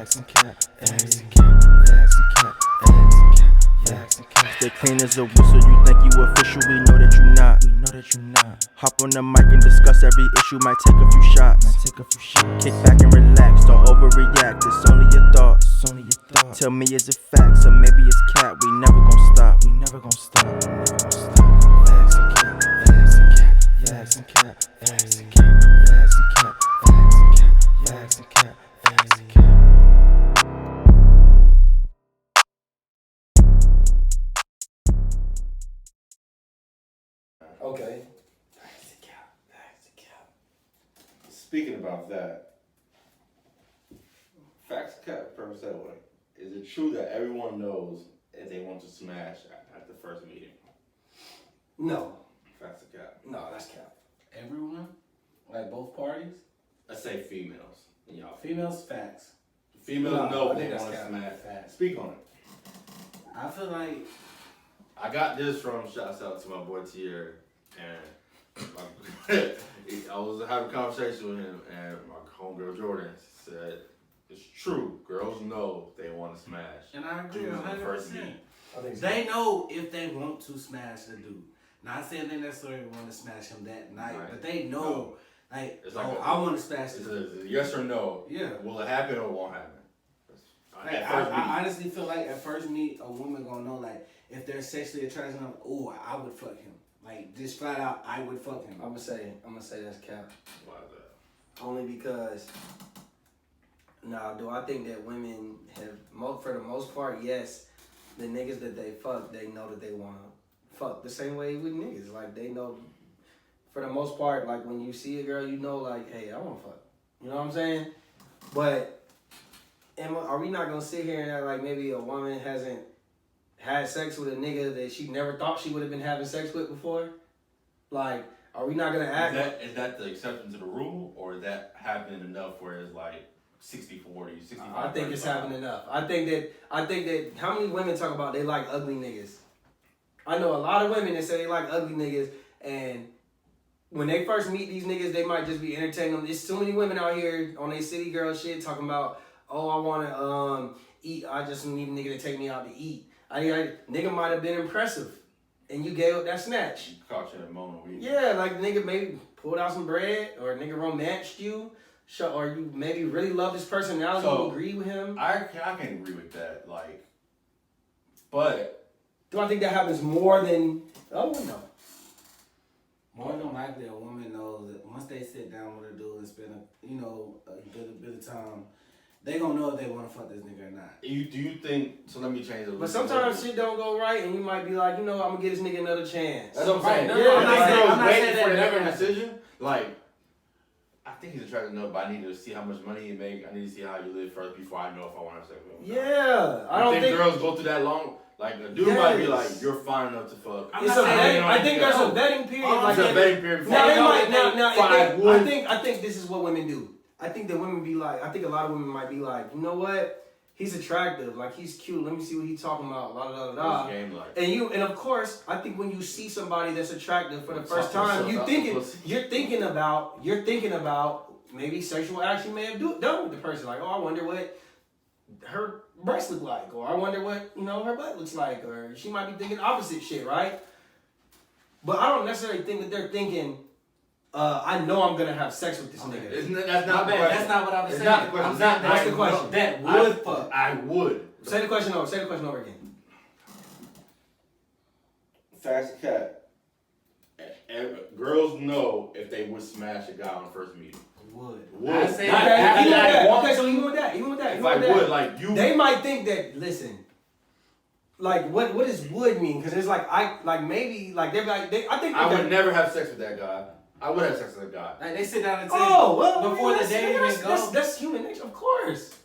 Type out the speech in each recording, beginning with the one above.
Stay clean as a whistle, you think you official, we know that you not. Hop on the mic and discuss every issue, might take a few shots. Kick back and relax, don't overreact, it's only your thoughts. Tell me is it facts, or maybe it's cap, we never gon' stop. Okay. Speaking about that, facts cap, purpose that way. Is it true that everyone knows if they want to smash at the first meeting? No. Facts cap. No, that's cap. Everyone? Like both parties? Let's say females. Y'all Females, facts. females know I if think they that's want to cap. smash. Facts. Speak on it. I feel like I got this from shouts out to my boy Tier, and I was having a conversation with him, and my homegirl Jordan said it's true. Girls know they want to smash. and I agree Dudes on the first 100%. meeting. I think so. They know if they want to smash the dude. Not saying they necessarily want to smash him that night, Right. but they know, like, It's like I want to smash It's this. a yes or no. Yeah. Will it happen or won't happen? Like, At first meeting. I honestly feel like at first meet, a woman gonna know, like, if they're sexually attracted to him, oh, I would fuck him. Like, just flat out, I would fuck him. I'm gonna say that's cap. Why is that? Only because, do I think that women have, for the most part, yes, the niggas that they fuck, they know that they wanna fuck the same way with niggas. Like, they know, for the most part, like, when you see a girl, you know, like, hey, I wanna fuck. You know what I'm saying? But, are we not gonna sit here and act like maybe a woman hasn't had sex with a nigga that she never thought she would have been having sex with before? Like, are we not gonna act? Is that the exception to the rule, or is that happening enough where it's like 60-40, 65? I think it's happening enough. I think that how many women talk about they like ugly niggas? I know a lot of women that say they like ugly niggas, and when they first meet these niggas, they might just be entertaining them. There's too many women out here on their city girl shit talking about, oh, I wanna eat. I just need a nigga to take me out to eat. Nigga might have been impressive, and you gave up that snatch. You caught you in a moment where you... Yeah, like nigga maybe pulled out some bread, or nigga romanced you, or you maybe really love his personality, you agree with him. I can agree with that, like, but... Do I think that happens more than... Oh, no. More than likely, a woman knows that once they sit down with a dude and spend a good bit of time, they gonna know if they want to fuck this nigga or not. Do you think... So let me change it. But sometimes shit don't go right, and you might be like, I'm gonna give this nigga another chance. That's what I'm saying. Right, Yeah, I'm not waiting saying for that the never never happens. decision. Like, I think he's attracted enough, but I need to see how much money you make. I need to see how you live first before I know if I want to have sex with him. Yeah, I don't think girls go through that long. Like, a dude might be like, you're fine enough to fuck. I think there's a vetting period. Like a vetting period. I think this is what women do. I think that women be like, I think a lot of women might be like, you know what? He's attractive, like he's cute. Let me see what he's talking about. La da da da. And of course, I think when you see somebody that's attractive for the first time, you're thinking about maybe sexual act you may have done with the person. Like, oh, I wonder what her breasts look like, or I wonder what her butt looks like, or she might be thinking opposite shit, right? But I don't necessarily think that they're thinking, I know I'm gonna have sex with this nigga. That's not bad. That's not what I was saying. Not the question. That's the question. That would fuck. I would. Say the question over again. Fast cat. Girls know if they would smash a guy on the first meeting. Would. I say Okay, so even with that. If I would, like you. They might think that. Listen. Like what does would mean? Because it's like I think I would never have sex with that guy. I would have sex with that guy. Like they sit down and say, before the day even goes. That's human nature, of course.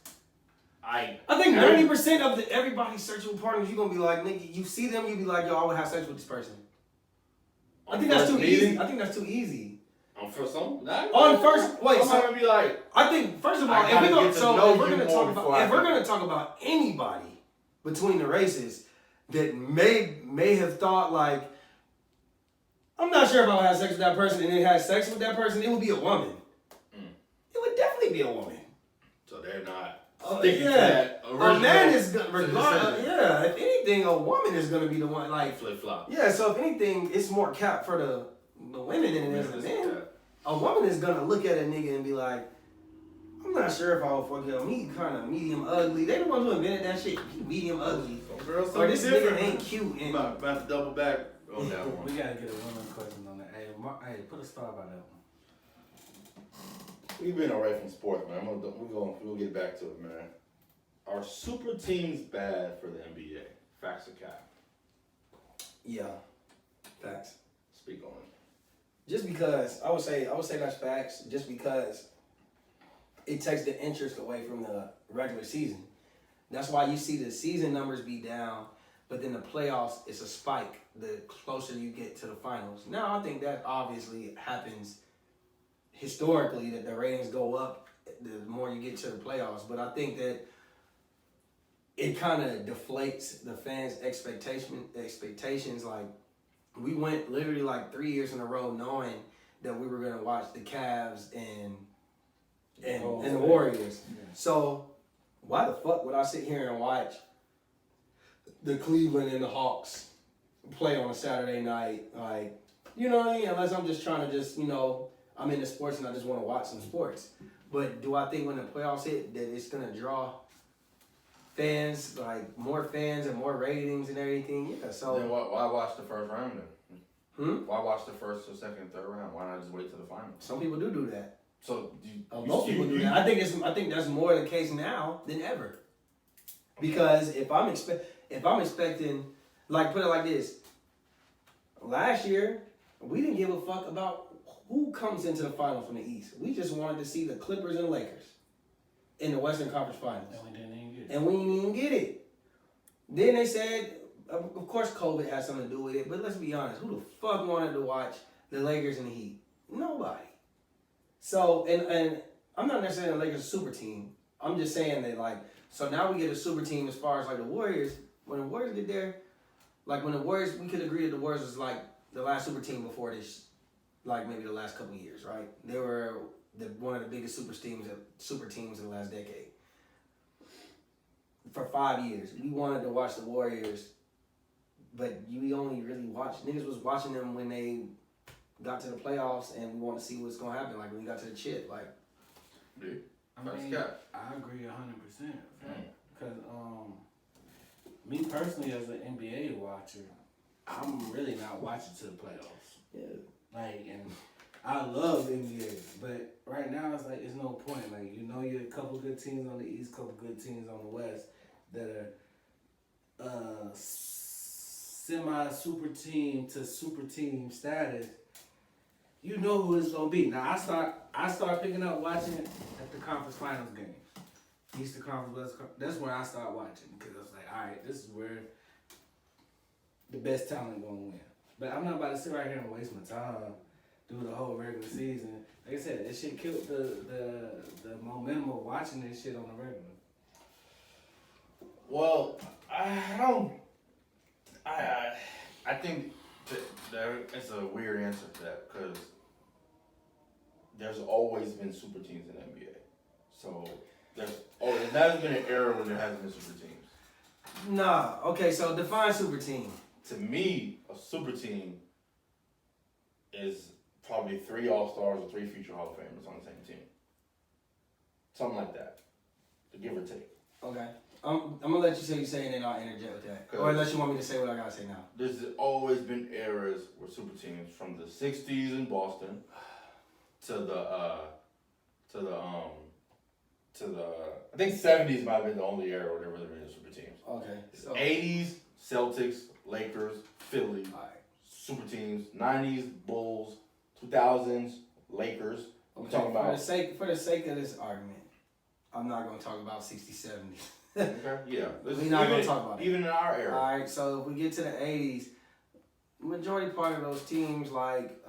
I think 90% of everybody's sexual partners, you're gonna be like, nigga, you see them, you be like, yo, I would have sex with this person. I think that's too easy. On first, on first, wait, so I'm gonna be like, I think first of all, if we're gonna talk about anybody between the races that may have thought like, I'm not sure if I would have sex with that person, and then had sex with that person, it would be a woman. It would definitely be a woman. So they're not. sticking to that original. A man is regardless. decision. Yeah, if anything, a woman is gonna be the one. Like Flip flop. yeah, so if anything, it's more cap for the women than it is the men. A woman is gonna look at a nigga and be like, I'm not sure if I would fuck him. He kind of medium ugly. They the ones who invented that shit. He medium ugly. Some girls Or this different. nigga ain't cute. And About to double back on that one. We gotta get a woman question on that. Hey, put a star by that one. We've been away from sports, man. We'll get back to it, man. Are super teams bad for the NBA? Facts or cap? yeah, facts. Speak on it. Just because I would say that's facts. Just because it takes the interest away from the regular season. That's why you see the season numbers be down, but then the playoffs it's a spike the closer you get to the finals. Now I think that obviously happens historically that the ratings go up the more you get to the playoffs. But I think that it kind of deflates the fans' expectations. Like we went literally like 3 years in a row knowing that we were gonna watch the Cavs and the Warriors. Yeah. So why the fuck would I sit here and watch the Cleveland and the Hawks play on a Saturday night? Like, you know what I mean? Unless I'm just trying to I'm into sports and I just want to watch some sports. But do I think when the playoffs hit that it's gonna draw fans, like more fans and more ratings and everything? Yeah. So Then why watch the first round then? Why watch the first or second, third round? Why not just wait till the finals? some people do that. So Most people do that. I think that's more the case now than ever. Because if I'm expecting, like put it like this, last year we didn't give a fuck about who comes into the final from the East. We just wanted to see the Clippers and Lakers in the Western Conference Finals, And we didn't even get it. and we didn't even get it. Then they said, of course, COVID had something to do with it. But let's be honest, who the fuck wanted to watch the Lakers and the Heat? Nobody. So, and I'm not necessarily the Lakers super team. I'm just saying that, like, so now we get a super team as far as, like, the Warriors. When the Warriors get there, like, when the Warriors, we could agree that the Warriors was, like, the last super team before this, like, maybe the last couple of years, right? They were one of the biggest super teams in the last decade. For 5 years. We wanted to watch the Warriors, but we only really watched, niggas was watching them when they got to the playoffs, and we want to see what's gonna happen. Like when we got to the chip, like. Dude, I mean, I agree 100%. Because me personally, as an NBA watcher, I'm really not watching to the playoffs. Yeah. Like, and I love NBA, but right now it's like it's no point. Like, you know, you're a couple good teams on the East, couple good teams on the West that are semi super team to super team status. You know who it's gonna be. Now I start picking up watching it at the conference finals games. Eastern Conference, West Conference. That's where I start watching because I was like, all right, this is where the best talent gonna win. But I'm not about to sit right here and waste my time do the whole regular season. Like I said, that shit killed the momentum of watching this shit on the regular. Well, I think that it's a weird answer to that because there's always been super teams in the NBA. So there's never been an era when there hasn't been super teams. Nah. Okay. So define super team. To me, a super team is probably 3 All-Stars or 3 future Hall of Famers on the same team. Something like that, give or take. Okay. I'm gonna let you say and then I'll interject with that. Or unless you want me to say what I gotta say now. There's always been eras where super teams, from the '60s in Boston to the I think '70s might have been the only era where there really been super teams. Okay. So. '80s Celtics, Lakers, Philly, All right. super teams. '90s Bulls, 2000s Lakers. Okay. Talking about For the sake of this argument, I'm not gonna talk about 60s, 70s. okay, yeah. We're not gonna talk about it. Even in our era. All right, so if we get to the 80s, majority part of those teams, like,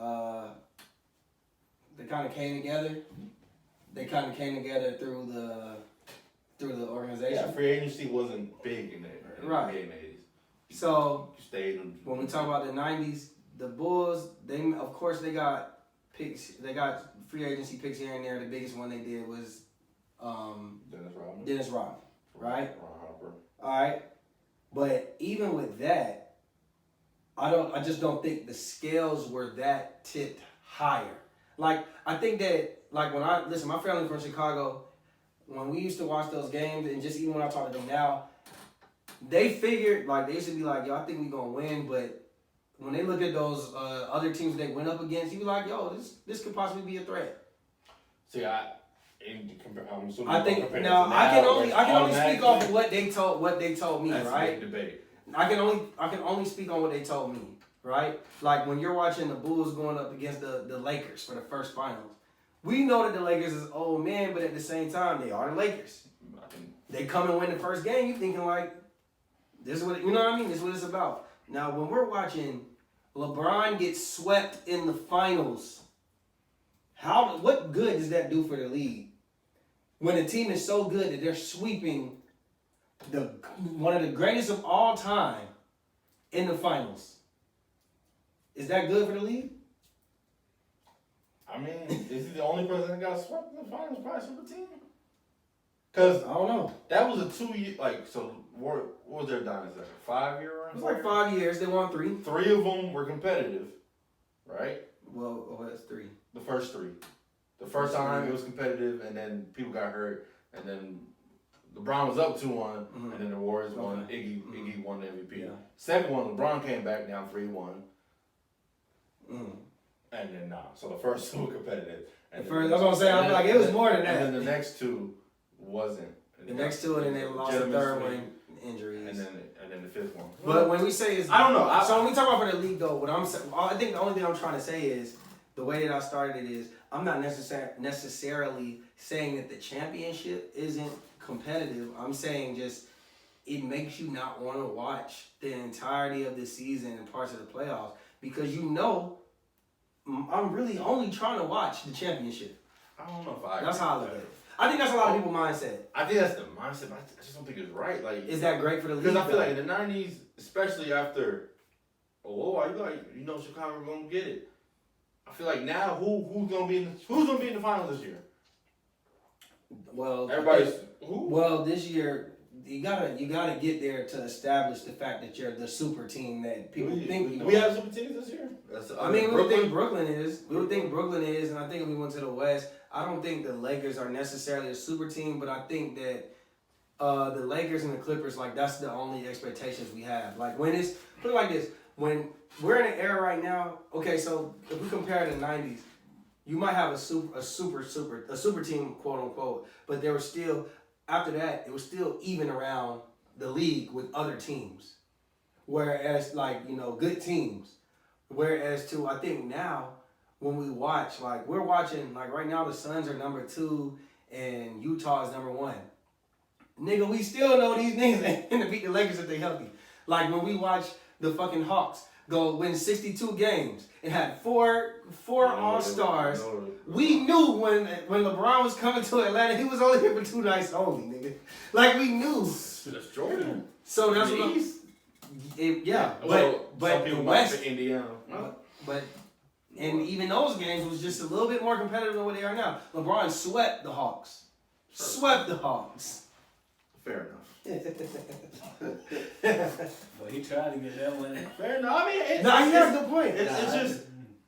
they kind of came together. They kind of came together through the organization. Yeah, free agency wasn't big in the Right. NBA in the 80s. So You stayed in, when we talk about the 90s, the Bulls, they got picks. They got free agency picks here and there. The biggest one they did was Dennis Rodman, right? Ron Harper. All right, but even with that, I just don't think the scales were that tipped higher. Like I think that like when I listen, my family from Chicago, when we used to watch those games, and just even when I talk to them now, they figured like they used to be like, yo, I think we gonna win, but when they look at those other teams they went up against, you be like, yo, this could possibly be a threat. See, I'm assuming I think now I can only speak off of what they told me, that's right? a big debate. I can only speak on what they told me, right? Like when you're watching the Bulls going up against the Lakers for the first finals, we know that the Lakers is old man, but at the same time they are the Lakers. They come and win the first game, you thinking like, this is what you know what I mean? This is what it's about. Now when we're watching LeBron get swept in the finals, what good does that do for the league? When a team is so good that they're sweeping one of the greatest of all time in the finals. Is that good for the league? I mean, is he the only person that got swept in the finals by a super team? Because I don't know. that was a 2 year, so what was their dynasty? 5 year run? It was like 5 years. They won 3. 3 of them were competitive, right? Well, that's 3. The first 3. The first time it was competitive, and then people got hurt, and then LeBron was up 2-1, and then the Warriors won. Iggy won the MVP. Yeah. Second one, LeBron came back down 3-1. And then so the first 2 were competitive. And that's what I'm saying. I feel like it was more than that. And then the next 2 wasn't. The next 2, and then they lost the third one, injuries. And then the 5th one. But when we say is, I don't know. So when we talk about for the league though, I think the only thing I'm trying to say is the way that I started it is I'm not necessarily saying that the championship isn't competitive. I'm saying just it makes you not want to watch the entirety of the season and parts of the playoffs because I'm really only trying to watch the championship. I don't know if I. That's how I look at it. I think that's a lot of people's mindset. I think that's the mindset. But I just don't think it's right. Like, is that great for the league? Because I feel like in the '90s, especially after, Chicago gonna get it. I feel like now who's gonna be in the finals this year? Well, everybody's who? Well, this year you gotta get there to establish the fact that you're the super team that people think you know. We have super teams this year. We would think Brooklyn is. We would think Brooklyn is, and I think if we went to the West, I don't think the Lakers are necessarily a super team, but I think that the Lakers and the Clippers, like that's the only expectations we have. Like when it's put it like this, when we're in an era right now. Okay, so if we compare the '90s, you might have a super team, quote unquote, but there was still. After that, it was still even around the league with other teams. Whereas, good teams. Whereas, I think now, when we watch, we're watching, right now, the Suns are number 2 and Utah is number 1. Nigga, we still know these niggas ain't gonna beat the Lakers if they healthy. Like, when we watch the fucking Hawks go win 62 games and had four All-Stars. We knew when LeBron was coming to Atlanta, he was only here for 2 nights only, nigga. Like we knew. That's Jordan. So that's what but the West, Indiana. And even those games was just a little bit more competitive than what they are now. LeBron swept the Hawks. Fair enough. But he tried to get that one. Fair enough. I mean, he has a good point. It's just.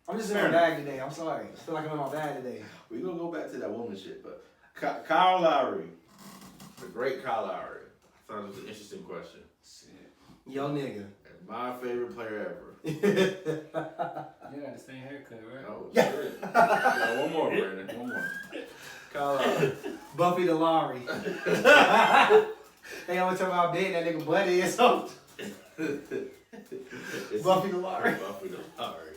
I'm just in my bag today. I'm sorry. I feel like I'm in my bag today. We're going to go back to that woman shit, but Kyle Lowry, the great Kyle Lowry. I thought it was an interesting question. Yo, nigga. My favorite player ever. You got the same haircut, right? Oh, shit. Yeah, one more, Brandon. One more. Kyle Lowry. Buffy the Lowry. They always talk about how big that nigga butt is. Buffy the Lowry. Buffy the Lowry.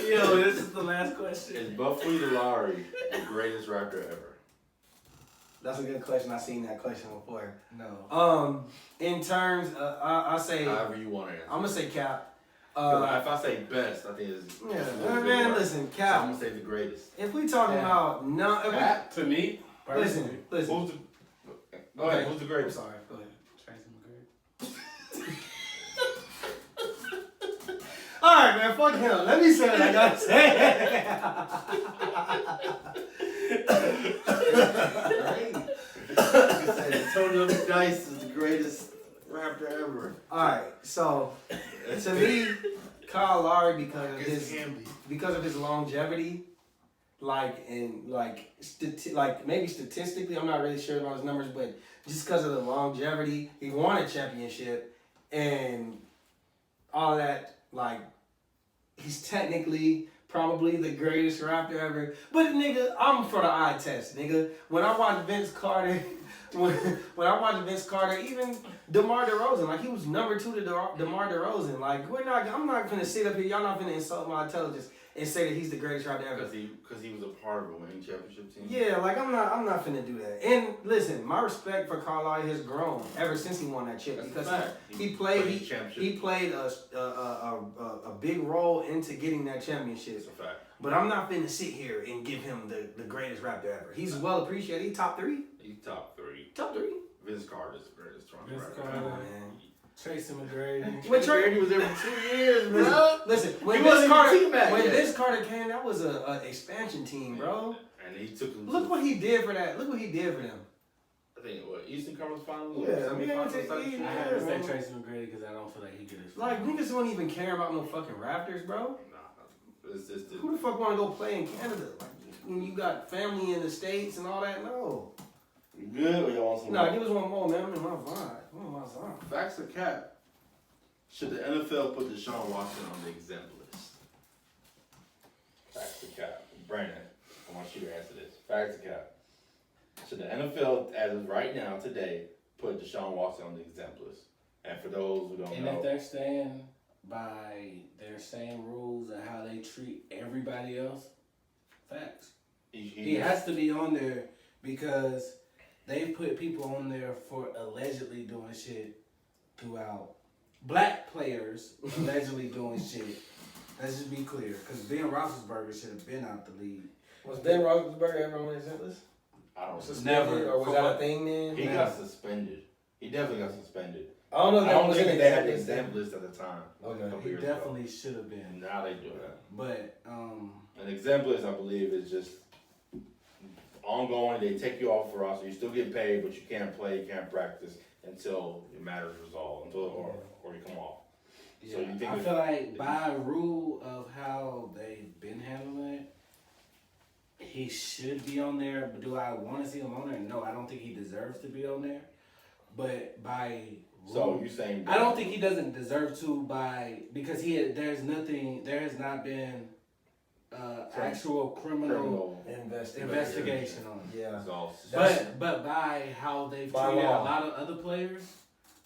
Yo, this is the last question. Is Buffy the Lowry the greatest rapper ever? That's a good question. I've seen that question before. No. In terms, I say. However you want to answer. I'm gonna say Cap. If I say best, I think it's. Man, listen, Cap. So I'm gonna say the greatest. If we talking about Cap to me. Listen. Go ahead. Who's the greatest? I'm sorry. Go ahead. Tracy McGrady. All right, man. Fuck him. Let me say what I gotta say. Antonio Dice is the greatest rapper ever. Alright, so to me, Kyle Lowry because of his longevity, maybe statistically, I'm not really sure about his numbers, but just because of the longevity, he won a championship and all that, like, he's technically probably the greatest rapper ever. But nigga, I'm for the eye test, nigga. When I watch Vince Carter, when I watch Vince Carter, even DeMar DeRozan, like, he was number 2 to DeMar DeRozan. Like, I'm not gonna sit up here, y'all not gonna insult my intelligence and say that he's the greatest rapper ever. Because he was a part of a winning championship team. Yeah, like, I'm not finna do that. And listen, my respect for Kyle Lowry has grown ever since he won that chip. That's because a fact. he played a big role into getting that championship. It's a fact. But I'm not finna sit here and give him the greatest rapper ever. He's well appreciated. He top 3. He's top 3. Top 3. Vince Carter's the greatest Vince rapper. Carter. Come on, man. Tracy McGrady. When Brady was there for 2 years, bro. Listen, when He Vince wasn't even teammate yet. Vince Carter came, that was a expansion team, bro. And he took him. Look what he did for that. Look what he did for them. I think Eastern Conference Finals. Yeah, or I mean, semifinals it's- type shit? I had to say Tracy McGrady because I don't feel like he could have. Like, niggas don't even care about no fucking Raptors, bro. Nah, it's just Who the fuck want to go play in Canada? Like, when you got family in the States and all that? No. You good or y'all want some? Nah, give us one more, man. I'm in my vibe. I'm in my zone. Facts or cap? Should the NFL put Deshaun Watson on the exempt list? Facts or cap? Brandon, I want you to answer this. Facts or cap? Should the NFL, as of right now, today, put Deshaun Watson on the exempt list? And for those who don't And know, if they're staying by their same rules and how they treat everybody else, facts. He has to be on there because they put people on there for allegedly doing shit throughout. Black players allegedly doing shit. Let's just be clear, because Ben Roethlisberger should have been out the league. Was Ben Roethlisberger ever on the exempt list? I don't know. Suspended, or was that a thing then? He got suspended. He definitely got suspended. I don't know if I that don't was think in they had the list. exempt list at the time. Okay. A couple He years definitely ago. should have been. Now they do that. But, An exempt list, I believe, is just ongoing. They take you off the roster. You still get paid, but you can't play, you can't practice until your matter's resolved, or you come off. yeah, So you think I feel like by rule of how they've been handling it, he should be on there. But do I want to see him on there? No, I don't think he deserves to be on there. But by rule, So you saying I don't think he doesn't deserve to because there has not been actual criminal investigation on it. Yeah. So, But by how they've By treated law. a lot of other players,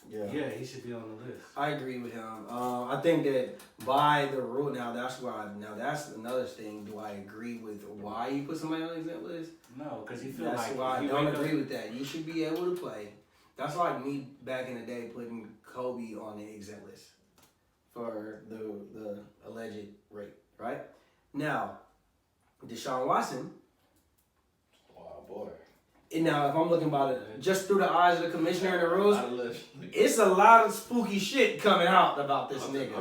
Yeah. yeah, he should be on the list. I agree with him. I think that by the rule, now that's another thing. Do I agree with why you put somebody on the exempt list? No, because he feels That's like why I he don't wake up- agree with that. You should be able to play. That's like me back in the day putting Kobe on the exempt list for the alleged rape, right? Now, Deshaun Watson. wow, boy. And now, if I'm looking about it just through the eyes of the commissioner and the rules, Out of list. it's a lot of spooky shit coming out about this nigga.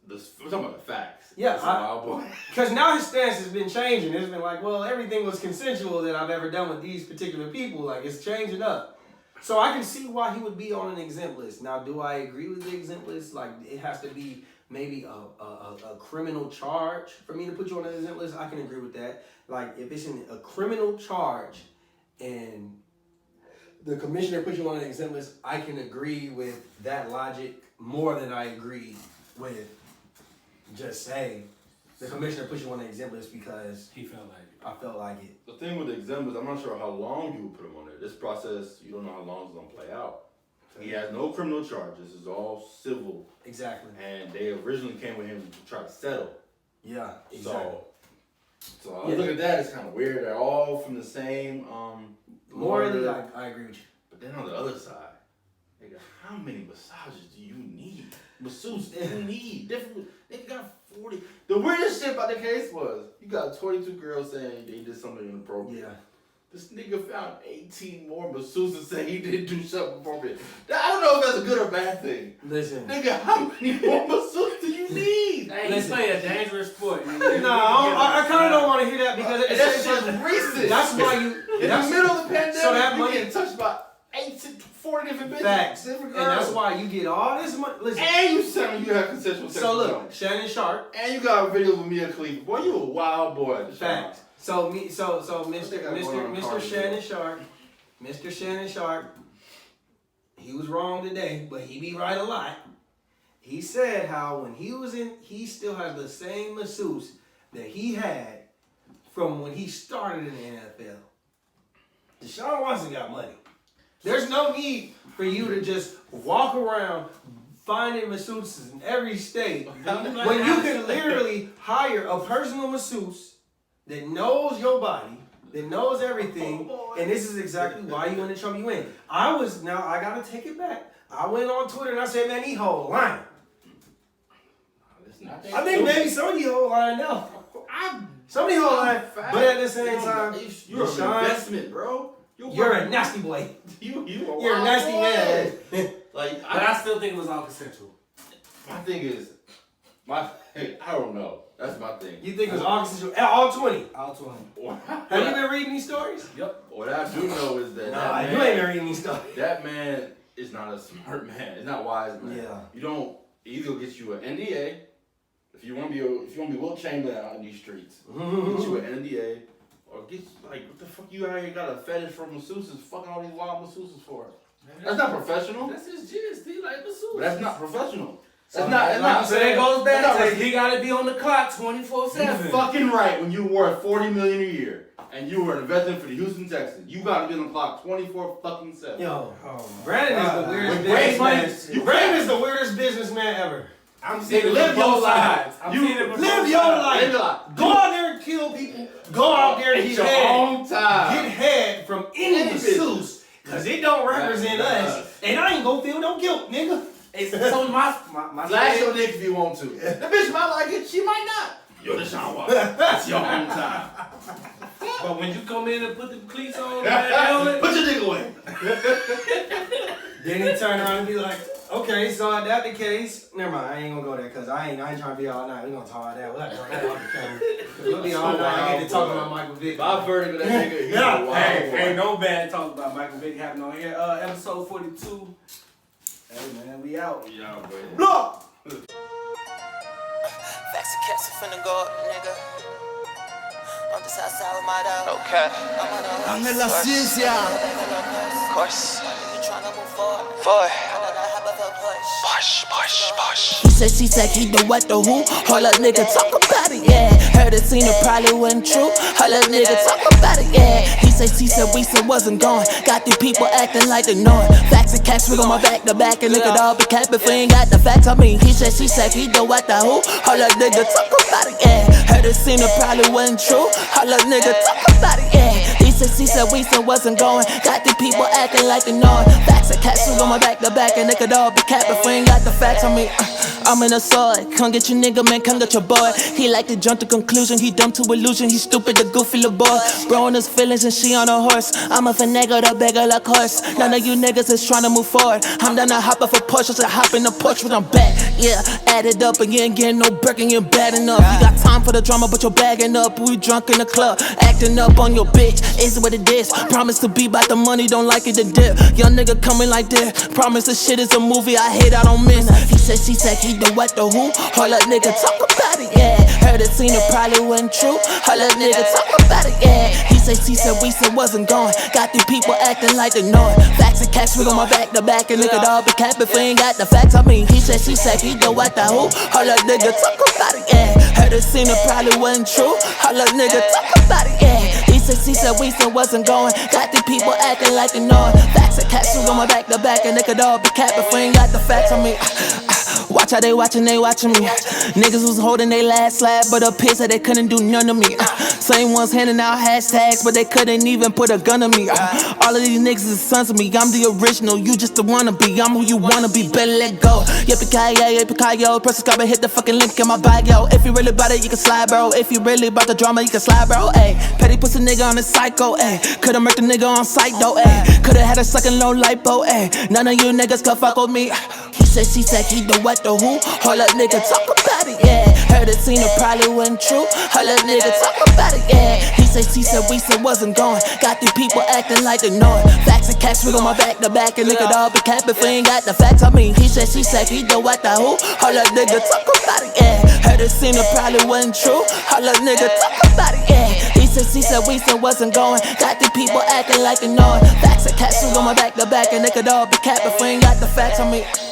We're talking about the facts. Yeah, That's a wild boy. Because now his stance has been changing. It's been like, well, everything was consensual that I've ever done with these particular people. Like, it's changing up. So I can see why he would be on an exempt list. Now, do I agree with the exempt list? Like, it has to be maybe a criminal charge for me to put you on an exempt list. I can agree with that. Like, if it's a criminal charge and the commissioner puts you on an exempt list, I can agree with that logic more than I agree with just say the commissioner puts you on the exempt list because He felt like it. I felt like it. The thing with the exempt is I'm not sure how long you would put him on there. This process, you don't know how long it's going to play out. He has no criminal charges. It's all civil. Exactly. And they originally came with him to try to settle. Yeah, exactly. So I look at that, it's kind of weird. They're all from the same Morally, murder. I agree with you. But then on the other side, nigga, how many massages do you need? Masseuse do you need? Different. Nigga got 40. The weirdest shit about the case was you got 22 girls saying they did something inappropriate. Yeah. This nigga found 18 more masseuses saying he didn't do something appropriate. I don't know if that's a good or bad thing. Listen. Nigga, how many more masseuses do you need? Hey, Listen. you play a dangerous sport. No, I kind of don't want to hear that because at the That same shit's time, recent. that's why you. In the middle of the pandemic, So that you money- getting touched by 18, 40 different bitches. Facts. Different And girls. that's why you get all this money. Listen. And you telling you have consensual sex. So with look, Johnny. Shannon Sharp. And you got a video with Mia Khalifa. Boy, you a wild boy. Facts. So Mr. Shannon Sharp, Mr. Shannon Sharp, he was wrong today, but he be right a lot. He said how when he was in, he still has the same masseuse that he had from when he started in the NFL. Deshaun Watson got money. There's no need for you to just walk around finding masseuses in every state when you can literally hire a personal masseuse that knows your body, that knows everything, and this is exactly why you in the trouble you in. I gotta take it back. I went on Twitter and I said, man, he whole lying. I think maybe some of you whole lying now. Some of you whole lying, but at the same time, you're an investment, bro. You're a nasty boy. You're a nasty man. But I still think it was all consensual. My thing is, I don't know. That's my thing. You think it was all consensual? All 20? All 20. Have you been reading these stories? Yep. What I do know is that Nah, you ain't been reading these stories. That man is not a smart man. It's not wise, man. Yeah. You don't either get you an NDA if you want to be Will Chamberlain out in these streets. Get you an NDA or get like what the fuck you out here got a fetish for masseuses fucking all these wild masseuses for? That's not professional. That's his GST, like masseuse. But that's not professional. So That's not. So that goes back to he gotta be on the clock 24/7. You're fucking right. When you worth $40 million a year and you were investing for the Houston Texans, you gotta be on the clock 24/7. Yo, Brandon is the weirdest businessman. Brandon is the weirdest businessman ever. I'm seeing it live from your both life. sides. Live your life. Go out there and kill people. Go out there and It's get your head. own time. Get head from any masseuse. Cause it don't represent us. And I ain't gonna feel no guilt, nigga. So my Flash your dick if you want to. The bitch might like it, she might not. You're Deshaun Watson. It's your own time. But when you come in and put the cleats on, man, put your dick away. Then he turn around and be like, okay, so if that's the case, never mind, I ain't gonna go there because I ain't trying to be all night. We gonna talk about that. We'll have to talk about that off the camera. We'll be all night. I get to talk about Michael Vick. My verdict of that nigga, yeah. Ain't no bad talk about Michael Vick happening on here. Episode 42. Hey man, we out. We out, baby. Block! Facts and cats are finna go up, nigga. I'm just outside with my dog. Okay. I'm in la ciencia. Of course. You tryna move forward. Push. He said, she said, he the what, the who? Hold up, nigga, talk about it, yeah. Heard it, seen it, probably wasn't true. Hold up, nigga, talk about it, yeah. He said, we said, wasn't going. Got these people acting like they know it. Facts and cash, we go my back to back, and look at all the cap if we ain't got the facts. I mean, he said, he the what, the who? Hold up, nigga, talk about it, yeah. Heard it, seen it, probably wasn't true. Hold up, nigga, talk about it, yeah. He said, we said, wasn't going. Got these people acting like they know it. Facts and cash, we go my back to back, and look at all the cap if we ain't got the facts. I mean, I'm in a sword. Come get your nigga, man, come get your boy. He like to jump to conclusion, he dumb to illusion. He stupid, the goofy little boy. Bro on his feelings and she on a horse. I'm a finagle, the beggar like horse. None of you niggas is trying to move forward. I'm done to hop off a Porsche, so hop in the Porsche when I'm back. Yeah, add it up again, getting no Birkin, you're bad enough. You got time for the drama, but you're bagging up. We drunk in the club, acting up on your bitch. Is what it is. Promise to be about the money, don't like it to dip. Young nigga coming like this. Promise the shit is a movie, I hate, I don't miss. He said, he the what, the who? Hold up, nigga, talk about it, yeah. Heard it, seen it, probably wasn't true. Hold up, nigga, talk about it, yeah. He said, we said, wasn't going. Got these people acting like they know it. Facts and cash, we go my back to back, and look at all the cap if we ain't got the facts. I mean, he said, he the what, the who? Hold up, nigga, talk about it, yeah. Heard it, seen it, probably wasn't true. Hold up, nigga, talk about it, yeah. He said, we said, wasn't going. Got these people acting like they know it. Facts and cash, we go my back to back, and look at all the cap if we ain't got the facts. I mean, watch how they watching me. Niggas was holding they last slab, but up here said they couldn't do none of me. Same ones handing out hashtags, but they couldn't even put a gun on me. All of these niggas is sons of me. I'm the original, you just the wannabe. I'm who you wanna be, better let go. Yippee-ki-yo, press subscribe and hit the fucking link in my bio. If you really about it, you can slide, bro. If you really about the drama, you can slide, bro. Ayy, petty pussy nigga on the psycho, ayy. Could've murked a nigga on sight, though, ayy. Could've had a sucking low lipo, ayy. None of you niggas could fuck with me. He said, he the what, the who? Hold up, nigga, talk about it, yeah. Heard it, seen it, probably wasn't true. Hold up, nigga, talk about it, yeah. He he said, we said wasn't going. Got these people acting like they know it. Facts and cash, we on my back to back, and nigga all be capping if we ain't got the facts. I mean, he said, she said, he know what the who. All that nigga talk about it, yeah. Heard it seen it probably wasn't true. All that nigga talk about it, yeah. He said, we said wasn't going. Got these people acting like they know it. Facts and cash, we on my back to back, and nigga all be capping if we ain't got the facts. I mean.